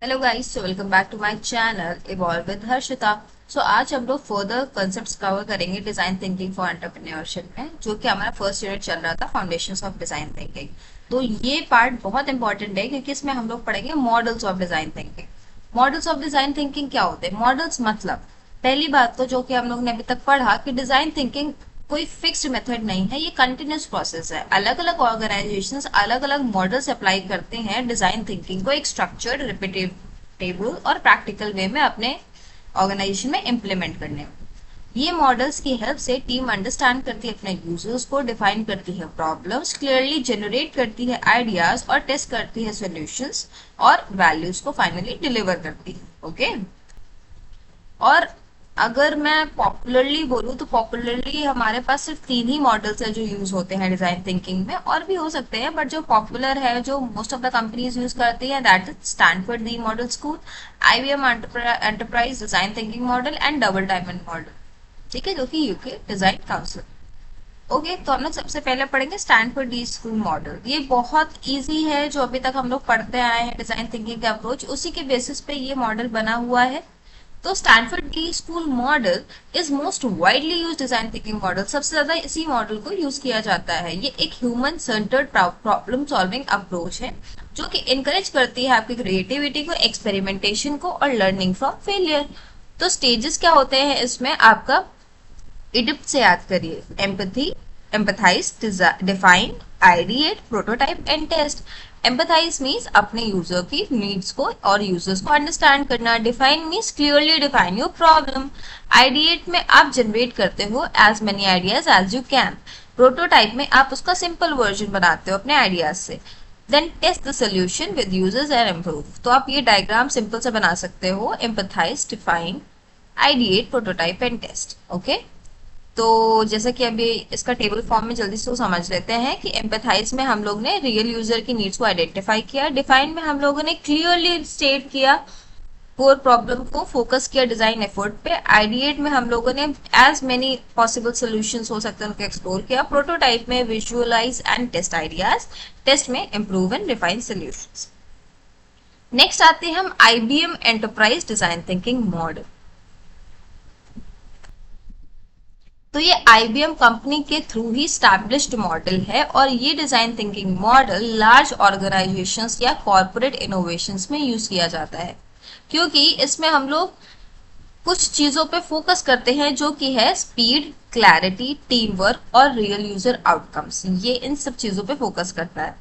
Hello guys, so welcome back to my channel evolve with Harshita. So आज हम लोग further concepts cover करेंगे design thinking for entrepreneurship में, जो कि हमारा फर्स्ट यूनिट चल रहा था, फाउंडेशंस ऑफ डिजाइन थिंकिंग। तो ये पार्ट बहुत इंपॉर्टेंट है क्योंकि इसमें हम लोग पढ़ेंगे models of design thinking. Models of design thinking क्या होते हैं? मॉडल्स मतलब पहली बात तो जो कि हम लोग ने अभी तक पढ़ा कि डिजाइन थिंकिंग कोई फिक्स्ड मेथड नहीं है, ये कंटिन्यूस प्रोसेस है। अलग अलग ऑर्गेनाइजेशंस अलग अलग मॉडल्स अप्लाई करते हैं डिजाइन थिंकिंग को एक स्ट्रक्चर्ड रिपीटेबल और प्रैक्टिकल वे में अपने ऑर्गेनाइजेशन में इम्प्लीमेंट करने में। ये मॉडल्स की हेल्प से टीम अंडरस्टैंड करती है अपने यूजर्स को, डिफाइन करती है प्रॉब्लम्स क्लियरली, जनरेट करती है आइडियाज और टेस्ट करती है सॉल्यूशंस और वैल्यूज को फाइनली डिलीवर करती है। ओके और अगर मैं पॉपुलरली बोलूँ तो पॉपुलरली हमारे पास सिर्फ तीन ही मॉडल्स है जो यूज होते हैं डिजाइन थिंकिंग में, और भी हो सकते हैं बट जो पॉपुलर है, जो most of the companies use करती हैं, that is Stanford the model school, IBM enterprise design thinking model and double diamond model. ठीक है, जो कि यूके डिजाइन काउंसिल। ओके तो हम लोग सबसे पहले पढ़ेंगे स्टैनफोर्ड डी स्कूल मॉडल। ये बहुत इजी है, जो अभी तक हम लोग पढ़ते आए हैं डिजाइन थिंकिंग का अप्रोच, उसी के बेसिस पे ये मॉडल बना हुआ है। तो Stanford D school model is most widely use design thinking model. सबसे ज्यादा इसी मॉडल को यूज किया जाता है। ये एक human centred problem solving approach है जो कि इनकरेज करती है आपकी क्रिएटिविटी को, एक्सपेरिमेंटेशन को और लर्निंग फ्रॉम फेलियर। तो स्टेजेस क्या होते हैं इसमें? आपका इडिप्ट से याद करिए, empathy, empathize, define, ideate, prototype and test. Empathize means अपने यूजर की नीड्स को और यूजर्स को अंडरस्टैंड करना। Define means clearly define your problem. Ideate में आप जनरेट करते हो as many ideas as you can. Prototype में आप उसका सिंपल वर्जन बनाते हो अपने आइडियाज से। Then test the solution with users and improve. तो आप ये डायग्राम सिंपल से बना सकते हो, empathize, define, ideate, prototype and test. Okay तो जैसे कि अभी इसका टेबल फॉर्म में जल्दी से समझ लेते हैं कि एम्पैथाइज में हम लोग ने रियल यूजर की नीड्स को आइडेंटिफाई किया, डिफाइन में हम लोगों ने क्लियरली स्टेट किया कोर प्रॉब्लम को, फोकस किया डिजाइन एफर्ट पे। आइडिएट में हम लोगों ने एज मेनी पॉसिबल सॉल्यूशंस हो सकते हैं उनको एक्सप्लोर किया। प्रोटोटाइप में visualize and test ideas, test में improve and refine solutions. Next आते हैं हम IBM enterprise design thinking model. तो ये आईबीएम कंपनी के थ्रू ही स्टैब्लिश्ड मॉडल है और ये design thinking model large organizations या कॉर्पोरेट इनोवेशंस में यूज किया जाता है, क्योंकि इसमें हम लोग कुछ चीजों पे फोकस करते हैं जो कि है स्पीड, क्लैरिटी, टीम वर्क और रियल यूजर आउटकम्स। ये इन सब चीजों पे फोकस करता है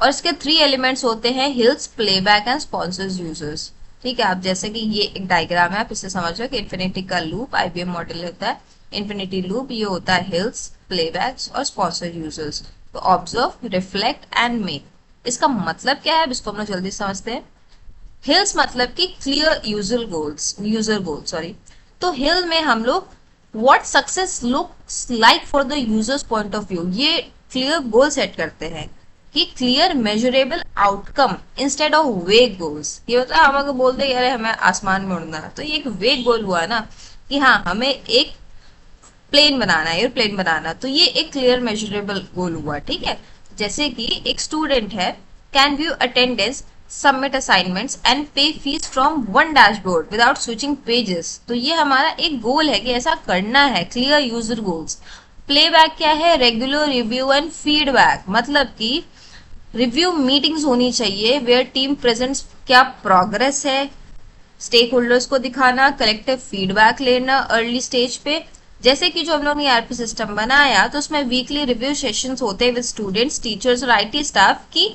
और इसके थ्री एलिमेंट्स होते हैं, hills, playback and sponsors users. ठीक है, आप जैसे कि ये एक डायग्राम है, आप इससे समझ लो कि इन्फिनिटी का लूप आईबीएम मॉडल होता है। इन्फिनिटी लूप ये होता है हिल्स, प्लेबैक्स और स्पॉन्सर यूजर्स। तो ऑब्जर्व, रिफ्लेक्ट एंड मेक, इसका मतलब क्या है इसको हम लोग जल्दी समझते हैं। हिल्स मतलब कि क्लियर यूजर गोल्स सॉरी। तो हिल में हम लोग what success looks like for the users point of view, ये क्लियर गोल सेट करते हैं कि clear measurable outcome instead of वेग गोल्स। ये होता है हम अगर बोलते हैं अरे हमें आसमान में उड़ना है, तो ये एक वेग गोल हुआ ना कि हाँ हमें एक प्लेन बनाना है, एयरप्लेन बनाना, तो ये एक क्लियर मेजरेबल गोल हुआ। ठीक है, जैसे कि एक स्टूडेंट है, can view attendance, submit assignments and pay fees from one dashboard without switching pages. तो ये हमारा एक गोल है कि ऐसा करना है, क्लियर यूजर गोल्स। प्लेबैक क्या है? रेगुलर रिव्यू एंड फीडबैक, मतलब कि रिव्यू मीटिंग्स होनी चाहिए वेयर टीम प्रेजेंट्स क्या प्रोग्रेस है, स्टेक होल्डर्स को दिखाना, कलेक्टिव फीडबैक लेना अर्ली स्टेज पे। जैसे कि जो हम लोग ने ईआरपी सिस्टम बनाया तो उसमें वीकली रिव्यू सेशंस होते हैं विद स्टूडेंट्स, टीचर्स और आईटी स्टाफ की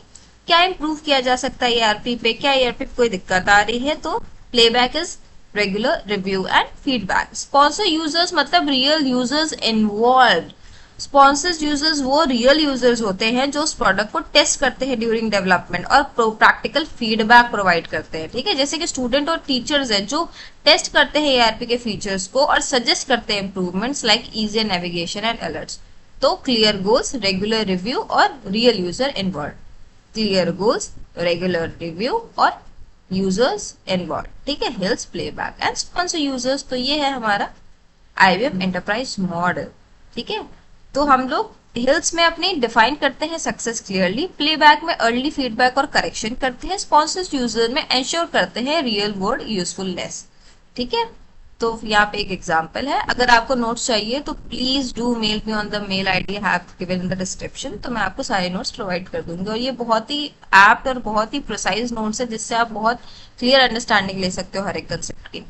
क्या इंप्रूव किया जा सकता है ईआरपी पे, क्या ईआरपी पे कोई दिक्कत आ रही है। तो playback is regular review and feedback. Sponsor users मतलब real users involve. Sponsors users वो रियल यूजर्स होते हैं जो उस प्रोडक्ट को टेस्ट करते हैं ड्यूरिंग डेवलपमेंट और प्रैक्टिकल फीडबैक प्रोवाइड करते हैं। ठीक है, जैसे कि स्टूडेंट और टीचर्स हैं जो टेस्ट करते हैं ईआरपी के फीचर्स को और सजेस्ट करते हैं improvements like easy navigation and alerts. तो क्लियर गोल्स, रेगुलर रिव्यू और real user involve. Clear goals, regular review और यूजर्स इन्वॉल्व। ठीक है, hills, playback and sponsor users. तो ये है हमारा आईबीएम एंटरप्राइज मॉडल। ठीक है, तो हम लोग हिल्स में अपनी डिफाइन करते हैं सक्सेस क्लियरली, प्लेबैक में अर्ली फीडबैक और करेक्शन करते हैं, स्पॉन्सर्स यूजर में एंश्योर करते हैं रियल वर्ल्ड यूजफुलनेस। ठीक है, तो यहाँ पे एक एग्जांपल है। अगर आपको नोट्स चाहिए तो please do mail me on the mail ID have given in the description, तो मैं आपको सारे नोट्स प्रोवाइड कर दूंगी। और ये बहुत ही एप्ट और बहुत ही प्रिसाइज नोट्स है जिससे आप बहुत क्लियर अंडरस्टैंडिंग ले सकते हो हर एक कंसेप्ट की।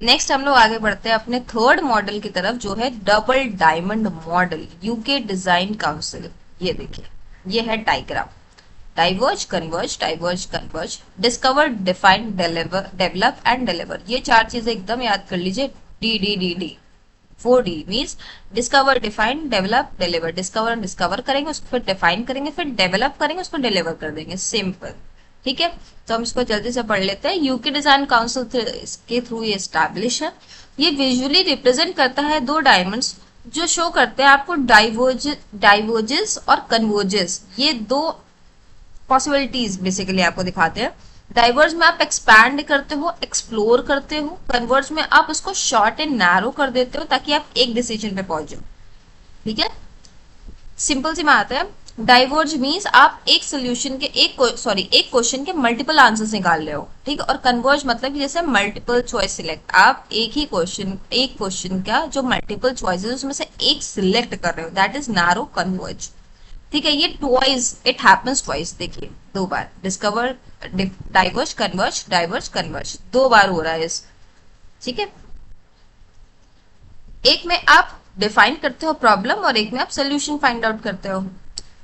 नेक्स्ट हम लोग आगे बढ़ते हैं अपने थर्ड मॉडल की तरफ, जो है double diamond model, UK design council. ये देखिए, ये है diagram. Diverge, converge, diverge, converge, discover, define, deliver, develop and deliver. ये चार चीजें एकदम याद कर लीजिए। D D D D 4D means discover, define, develop, deliver. Discover discover करेंगे, उसको फिर डिफाइन करेंगे, फिर डेवलप करेंगे, उसको डिलीवर कर देंगे। सिंपल। ठीक है, तो हम इसको जल्दी से पढ़ लेते हैं। यूके डिजाइन काउंसिल के थ्रू ये स्टैब्लिश है। ये विजुअली रिप्रेजेंट करता है दो डायमंड्स जो शो करते हैं आपको डाइवर्जेस और कन्वर्जेस। ये दो पॉसिबिलिटीज बेसिकली आपको दिखाते हैं। डाइवर्ज में आप एक्सपैंड करते हो, एक्सप्लोर करते हो। कन्वर्ज में आप उसको शॉर्ट एंड नैरो कर देते हो ताकि आप एक डिसीजन पे पहुंच जाओ। ठीक है, सिंपल सी बात है। डाइवर्ज मीन्स आप एक सोल्यूशन के एक क्वेश्चन के मल्टीपल आंसर्स निकाल रहे हो। ठीक है, और कन्वर्ज मतलब कि जैसे मल्टीपल चॉइस सिलेक्ट, आप एक क्वेश्चन का जो मल्टीपल चॉइसेस उसमें से एक सिलेक्ट कर रहे हो, दैट इज नैरो कन्वर्ज। ठीक है, ये ट्वाइस, इट हैपेंस ट्वाइस। देखिए, दो बार discover, diverge, converge, diverge, converge, दो बार हो रहा है इस। ठीक है, एक में आप डिफाइन करते हो प्रॉब्लम और एक में आप सोल्यूशन फाइंड आउट करते हो।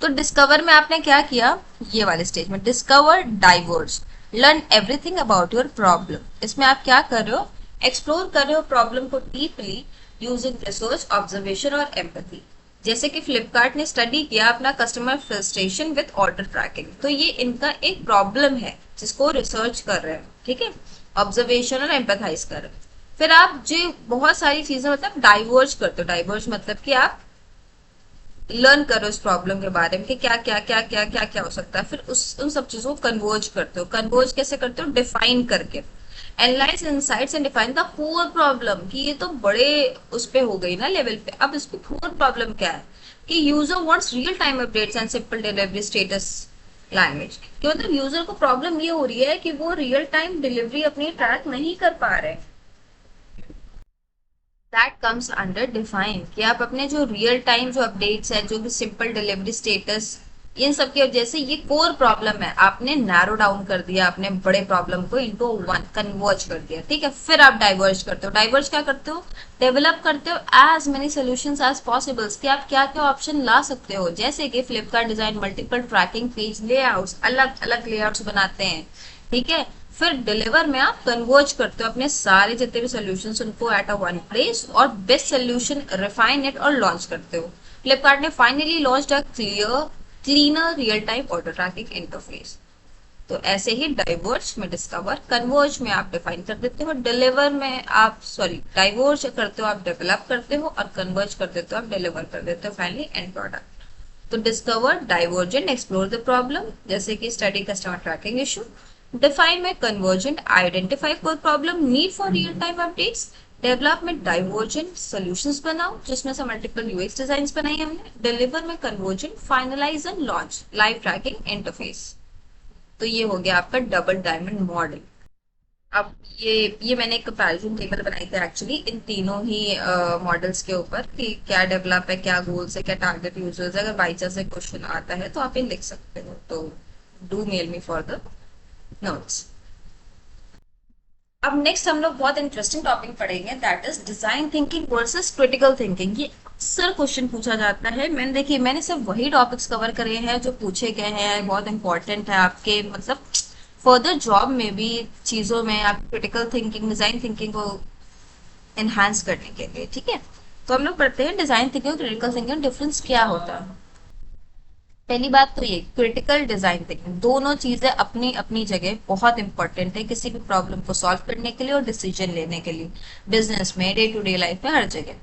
तो डिस्कवर में आपने क्या किया, ये वाले स्टेज में discover, diverge, learn everything about your problem. इसमें आप क्या कर रहे हो, एक्सप्लोर कर रहे हो प्रॉब्लम को डीपली यूजिंग रिसर्च, ऑब्जर्वेशन और एम्पैथी। जैसे कि फ्लिपकार्ट ने स्टडी किया अपना customer frustration with order tracking, तो ये इनका एक प्रॉब्लम है जिसको रिसर्च कर रहे हैं। ठीक है, ऑब्जर्वेशन और एम्पैथाइज कर रहे हैं। फिर आप जो बहुत सारी चीजें मतलब डाइवर्ज करते हो। डाइवर्ज मतलब कि आप लर्न करो इस प्रॉब्लम के बारे में कि क्या क्या क्या क्या क्या क्या हो सकता है, फिर उस उन सब चीजों को कन्वर्ज करते हो। कन्वर्ज कैसे करते हो, डिफाइन करके। Analyse insights and define the core problem, कि ये तो बड़े उस पे हो गई ना लेवल पे, अब इसकी कोर प्रॉब्लम क्या है, कि user wants real time updates and simple delivery status language. कि मतलब यूजर को प्रॉब्लम ये हो रही है कि वो रियल टाइम डिलीवरी अपनी ट्रैक नहीं कर पा रहे। दैट कम्स अंडर डिफाइन, कि आप अपने जो रियल टाइम जो अपडेट्स है, जो भी सिंपल डिलीवरी स्टेटस, इन सब की वजह से ये कोर प्रॉब्लम है, आपने नैरो डाउन कर दिया, आपने बड़े प्रॉब्लम को इनटू वन कन्वर्ज कर दिया। ठीक है, फिर आप डाइवर्ज करते हो। डाइवर्ज क्या करते हो, डेवलप करते हो as many solutions as possibles, कि आप क्या क्या ऑप्शन ला सकते हो। जैसे कि Flipkart design multiple tracking page layouts, अलग अलग लेआउट्स बनाते हैं। ठीक है, फिर डिलीवर में आप कन्वर्ज करते हो अपने सारे जितने भी सोल्यूशंस उनको एट अ वन प्लेस और बेस्ट सोल्यूशन रिफाइन इट और लॉन्च करते हो। फ्लिपकार्ट ने finally launched a cleaner real time order tracking interface. तो ऐसे ही डाइवर्ज में डिस्कवर, कन्वर्ज में आप डिफाइन कर देते हो, डिलीवर में आप डाइवर्ज करते हो आप डेवलप करते हो, और कन्वर्ज कर देते हो आप डिलीवर कर देते हो फाइनली एंड प्रोडक्ट। तो discover, divergent, explore the problem, जैसे कि study customer tracking issue. Define में convergent, identify core problem, need for real time updates. Develop में डाइवर्जेंट सोल्यूशंस बनाओ, जिसमें से मल्टीपल यूएक्स डिजाइंस बनाई हमने। डिलीवर में convergent, finalize and launch live tracking interface. तो ये हो गया आपका डबल डायमंड मॉडल। अब ये मैंने एक कंपैरिजन टेबल बनाई थी एक्चुअली इन तीनों ही मॉडल्स के ऊपर, कि क्या डेवलप है, क्या गोल्स है, क्या टारगेट यूजर्स है। अगर बाई चांस एक क्वेश्चन आता है तो आप ये लिख सकते हो। तो do mail me for the notes. अब नेक्स्ट हम लोग बहुत इंटरेस्टिंग टॉपिक पढ़ेंगे, that is design thinking versus critical thinking. ये अक्सर क्वेश्चन पूछा जाता है। मैंने सिर्फ वही टॉपिक्स कवर करे हैं जो पूछे गए हैं, बहुत इंपॉर्टेंट है आपके मतलब फर्दर जॉब में भी, चीजों में आप क्रिटिकल थिंकिंग, डिजाइन थिंकिंग को एनहांस करने के लिए। ठीक है, तो हम लोग पढ़ते हैं डिजाइन थिंकिंग और क्रिटिकल थिंकिंग डिफरेंस क्या होता है। पहली बात तो ये, क्रिटिकल डिजाइन थिंकिंग, दोनों चीजें अपनी अपनी जगह बहुत इंपॉर्टेंट है किसी भी प्रॉब्लम को सॉल्व करने के लिए और डिसीजन लेने के लिए, बिजनेस में, डे टू डे लाइफ में, हर जगह।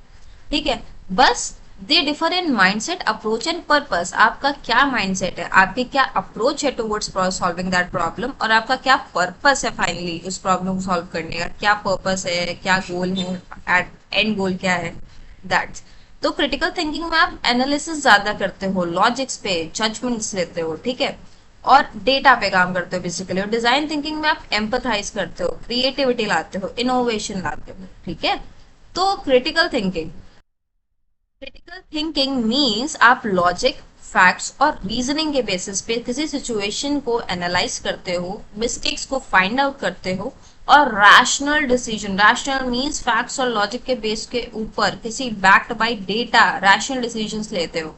ठीक है, बस they differ in mindset, approach and purpose. आपका क्या माइंडसेट है, आपकी क्या अप्रोच है टुवर्ड्स सॉल्विंग दैट प्रॉब्लम, और आपका क्या पर्पस है फाइनली उस प्रॉब्लम को सॉल्व करने का, क्या पर्पस है, क्या गोल है, एंड गोल क्या है, दैट्स। तो क्रिटिकल थिंकिंग में आप एनालिसिस ज्यादा करते हो, लॉजिक्स पे जजमेंट्स लेते हो, ठीक है, और डेटा पे काम करते हो बेसिकली। और डिजाइन थिंकिंग में आप एम्पथाइज करते हो, क्रिएटिविटी लाते हो, इनोवेशन लाते हो, ठीक है। तो क्रिटिकल थिंकिंग मीन्स आप लॉजिक, फैक्ट्स और रीजनिंग के बेसिस पे किसी सिचुएशन को एनालाइज करते हो, मिस्टेक्स को फाइंड आउट करते हो, और rational decision, rational means facts और लॉजिक के बेस के ऊपर किसी backed by data rational decisions लेते हो।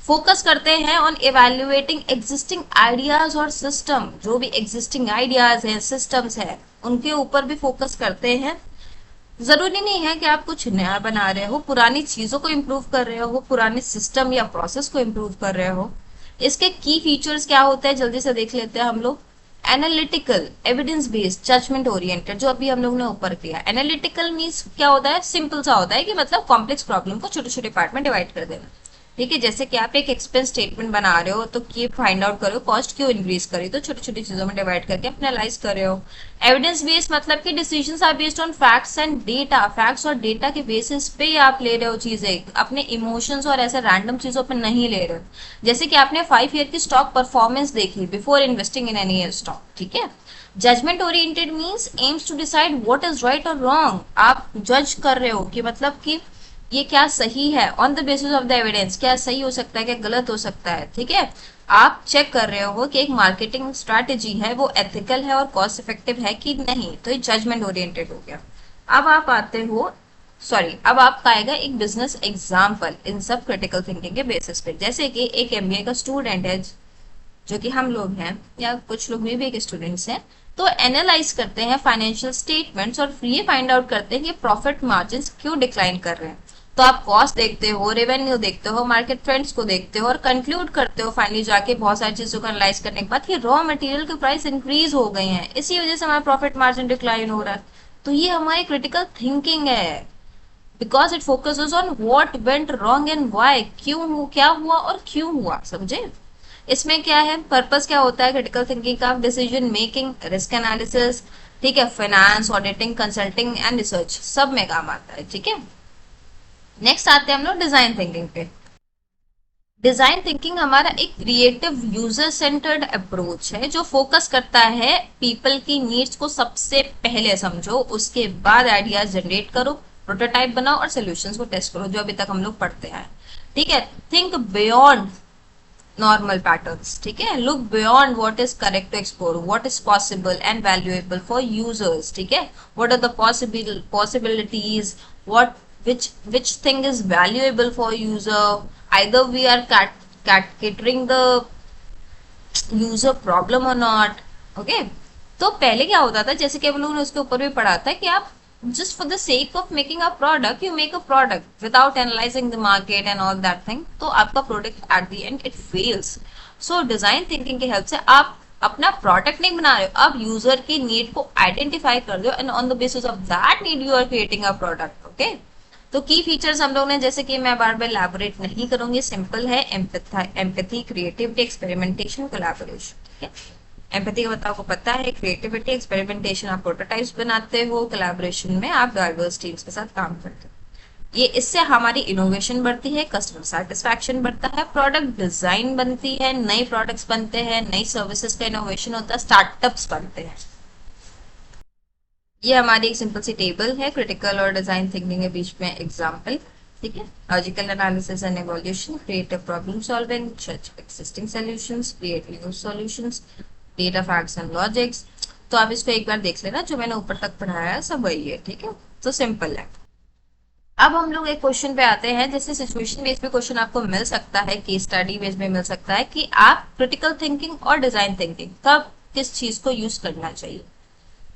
फोकस करते हैं ऑन इवेल्युएटिंग एग्जिस्टिंग आइडियाज और सिस्टम, जो भी एग्जिस्टिंग आइडियाज हैं, सिस्टम्स है, उनके ऊपर भी फोकस करते हैं। जरूरी नहीं है कि आप कुछ नया बना रहे हो, पुरानी चीजों को इम्प्रूव कर रहे हो, पुराने सिस्टम या प्रोसेस को इम्प्रूव कर रहे हो। इसके की फीचर्स क्या होते हैं जल्दी से देख लेते हैं हम लोग। Analytical, evidence based, judgment oriented, जो अभी हम लोग ने ऊपर किया। एनालिटिकल मीन्स क्या होता है, सिंपल सा होता है कि मतलब कॉम्प्लेक्स प्रॉब्लम को छोटे छोटे पार्ट में डिवाइड कर देना, ठीक है। जैसे कि आप एक एक्सपेंस स्टेटमेंट बना रहे हो तो की फाइंड आउट करो कॉस्ट क्यों इंक्रीज करी, तो छोटी छोटी चीजों में डिवाइड करके एनालाइज कर रहे हो। एविडेंस बेस्ड मतलब कि decisions are based on facts and data, facts और डेटा के बेसिस पे आप ले रहे हो चीजें, अपने इमोशंस और ऐसे रैंडम चीजों पे नहीं ले रहे हो। जैसे कि आपने 5 ईयर की स्टॉक परफॉर्मेंस देखी before investing in any stock, ठीक है। Judgment oriented means aims to decide what is right और रॉन्ग, आप जज कर रहे हो कि मतलब कि ये क्या सही है, on the basis of the evidence, क्या सही हो सकता है, क्या गलत हो सकता है, ठीक है। आप चेक कर रहे हो कि एक मार्केटिंग स्ट्रैटेजी है वो एथिकल है और कॉस्ट इफेक्टिव है कि नहीं, तो ये जजमेंट ओरिएंटेड हो गया। अब आप आते हो, सॉरी, अब आपका आएगा एक बिजनेस एग्जाम्पल इन सब क्रिटिकल थिंकिंग के बेसिस पे। जैसे कि एक एमबीए का स्टूडेंट है, जो कि हम लोग हैं, या कुछ लोग में भी एक स्टूडेंट्स हैं, तो एनालाइज करते हैं फाइनेंशियल स्टेटमेंट्स और ये फाइंड आउट करते हैं कि प्रॉफिट मार्जिन क्यों डिक्लाइन कर रहे हैं। तो आप कॉस्ट देखते हो, रेवेन्यू देखते हो, मार्केट ट्रेंड्स को देखते हो और कंक्लूड करते हो फाइनली जाके बहुत सारी चीजों को एनालाइज करने के बाद कि रॉ मटेरियल के प्राइस इंक्रीज हो गए हैं, इसी वजह से हमारा प्रॉफिट मार्जिन डिक्लाइन हो रहा है। तो ये हमारी क्रिटिकल थिंकिंग है, because it focuses on what went wrong and why, क्यों, क्या हुआ और क्यों हुआ, समझे। इसमें क्या है, पर्पस क्या होता है क्रिटिकल थिंकिंग का, डिसीजन मेकिंग, रिस्क एनालिसिस, ठीक है, finance, auditing, consulting and research, सब में काम आता है, ठीक है। नेक्स्ट आते हैं हम लोग डिजाइन थिंकिंग पे। डिजाइन थिंकिंग हमारा एक क्रिएटिव यूजर सेंटर्ड अप्रोच है जो फोकस करता है पीपल की नीड्स को सबसे पहले समझो, उसके बाद आइडियाज जनरेट करो, प्रोटोटाइप बनाओ और सोल्यूशंस को टेस्ट करो, जो अभी तक हम लोग पढ़ते हैं, ठीक है। थिंक बियॉन्ड normal patterns, ठीक है। look beyond what is correct to explore what is possible and valuable for users, ठीक है। what are the possibilities, what which thing is valuable for user, either we are catering the user problem or not, okay। तो पहले क्या होता था, जैसे कि हम लोगों ने उसके ऊपर भी पढ़ा था कि आप just for the sake of making a product you make a product without analyzing the market and all that thing, तो आपका product at the end it fails। so design thinking की हेल्प से आप अपना प्रोडक्ट नहीं बना रहे हो, आप यूजर की नीड को आइडेंटिफाई कर दो and on the basis of that need you are creating a product, okay. तो की फीचर्स हम लोग ने, जैसे कि मैं बार बार एलैबोरेट नहीं करूंगी, सिंपल है, एम्पैथी, क्रिएटिविटी, एक्सपेरिमेंटेशन, कोलैबोरेशन, ठीक है। एम्पैथी का मतलब आपको पता है, क्रिएटिविटी, एक्सपेरिमेंटेशन आप प्रोटोटाइप्स बनाते हो, कोलैबोरेशन में आप डाइवर्स टीम्स के साथ काम करते हो। ये इससे हमारी इनोवेशन बढ़ती है, कस्टमर सेटिस्फैक्शन बढ़ता है, प्रोडक्ट डिजाइन बनती है, नए प्रोडक्ट्स बनते हैं, नई सर्विसेज का इनोवेशन होता है, स्टार्टअप्स बनते हैं। ये हमारी एक सिंपल सी टेबल है क्रिटिकल और डिजाइन थिंकिंग के बीच में एग्जांपल, ठीक है। Logical analysis and evolution, creative problem solving, जज existing solutions, create new solutions, data facts and logics. तो आप इसको एक बार देख लेना, जो मैंने ऊपर तक पढ़ाया है सब वही है, ठीक है। तो सिंपल है। अब हम लोग एक क्वेश्चन पे आते हैं, जैसे सिचुएशन बेस्ड पे क्वेश्चन आपको मिल सकता है, केस स्टडी बेस्ड में मिल सकता है कि आप क्रिटिकल थिंकिंग और डिजाइन थिंकिंग कब किस चीज को यूज करना चाहिए।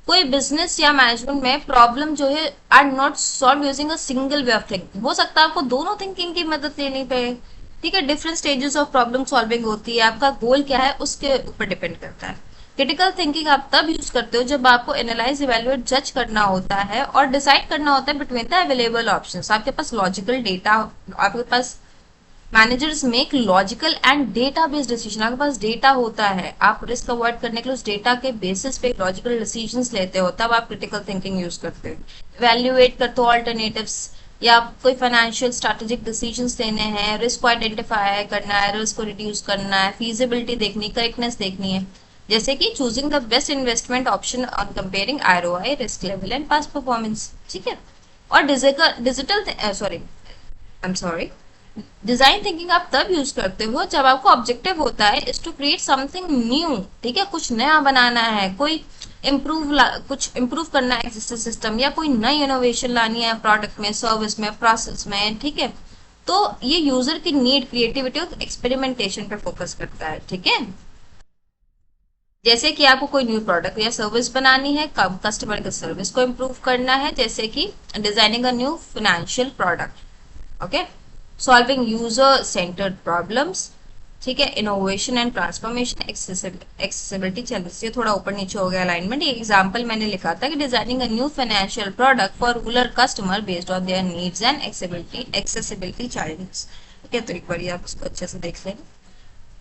कोई बिजनेस या मैनेजमेंट में प्रॉब्लम जो है are not solve using a single way of thinking, हो सकता है आपको दोनों थिंकिंग की मदद लेनी पड़े, ठीक है। Different stages of problem solving होती है, आपका गोल क्या है उसके ऊपर डिपेंड करता है। क्रिटिकल थिंकिंग आप तब यूज करते हो जब आपको एनालाइज, इवेल्युएट, जज करना होता है और डिसाइड करना होता है बिटवीन द अवेलेबल ऑप्शंस। आपके पास लॉजिकल डेटा, आपके पास managers make logical and data based decision, आपके पास डेटा होता है, आप रिस्क अवॉइड करने के लिए उस डेटा के बेसिस पे लॉजिकल डिसीजंस लेते हो, तब आप क्रिटिकल थिंकिंग यूज करते हो। इवैल्यूएट करते हो ऑल्टरनेटिव्स, या कोई फाइनेंशियल स्ट्रैटेजिक डिसीजंस लेने हैं, रिस्क को आइडेंटिफाई करना है, रिस्क को रिड्यूस करना है, फीजिबिलिटी देखनी, करेक्टनेस देखनी है, जैसे कि choosing the best investment option on comparing ROI, risk level and past performance, ठीक है। और digital sorry I am sorry design thinking आप तब यूज करते हो जब आपको ऑब्जेक्टिव होता है is to create something new, ठीक है, कुछ नया बनाना है, कोई कुछ इम्प्रूव करना है एग्जिस्टिंग सिस्टम, या कोई नई इनोवेशन लानी है प्रोडक्ट में, सर्विस में, प्रोसेस में, ठीक है। तो ये यूजर की नीड, क्रिएटिविटी और एक्सपेरिमेंटेशन पे फोकस करता है, ठीक है। जैसे कि आपको कोई न्यू प्रोडक्ट या सर्विस बनानी है, कस्टमर के सर्विस को इम्प्रूव करना है, जैसे कि designing a new financial product, okay, solving user centred problems, ठीक है, इनोवेशन एंड ट्रांसफॉर्मेशन, एक्सेसिबिलिटी, चलिए ये थोड़ा ऊपर नीचे हो गया अलाइनमेंट। ये एग्जांपल मैंने लिखा था कि designing a new financial product for rural customer based on their needs and accessibility challenges, ठीक है। तो एक बार आप उसको अच्छे से देख लेंगे।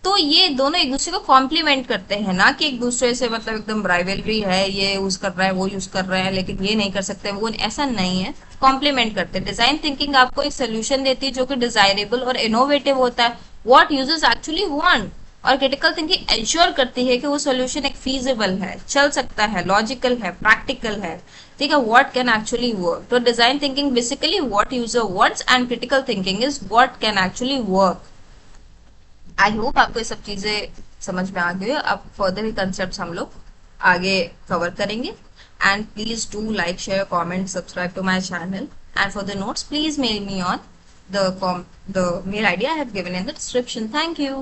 तो ये दोनों एक दूसरे को कॉम्प्लीमेंट करते हैं, ना कि एक दूसरे से मतलब एकदम राइवलरी है, ये यूज कर रहा है वो यूज कर रहा है लेकिन ये नहीं कर सकते वो, ऐसा नहीं है, कॉम्प्लीमेंट करते हैं। डिजाइन थिंकिंग आपको एक सोल्यूशन देती है जो कि डिजायरेबल और इनोवेटिव होता है, व्हाट यूजर्स एक्चुअली वांट, और क्रिटिकल थिंकिंग एंश्योर करती है कि वो सोल्यूशन एक फीजिबल है, चल सकता है, लॉजिकल है, प्रैक्टिकल है, ठीक है, व्हाट कैन एक्चुअली वर्क। तो design thinking basically what user wants and critical thinking is what can actually work. I hope आपको ये सब चीजें समझ में आ गई हो। अब फर्दर ही कंसेप्ट हम लोग आगे कवर करेंगे। And please do like, share, comment, subscribe to my channel, and for the notes please mail me on the mail ID I have given in the description. Thank you.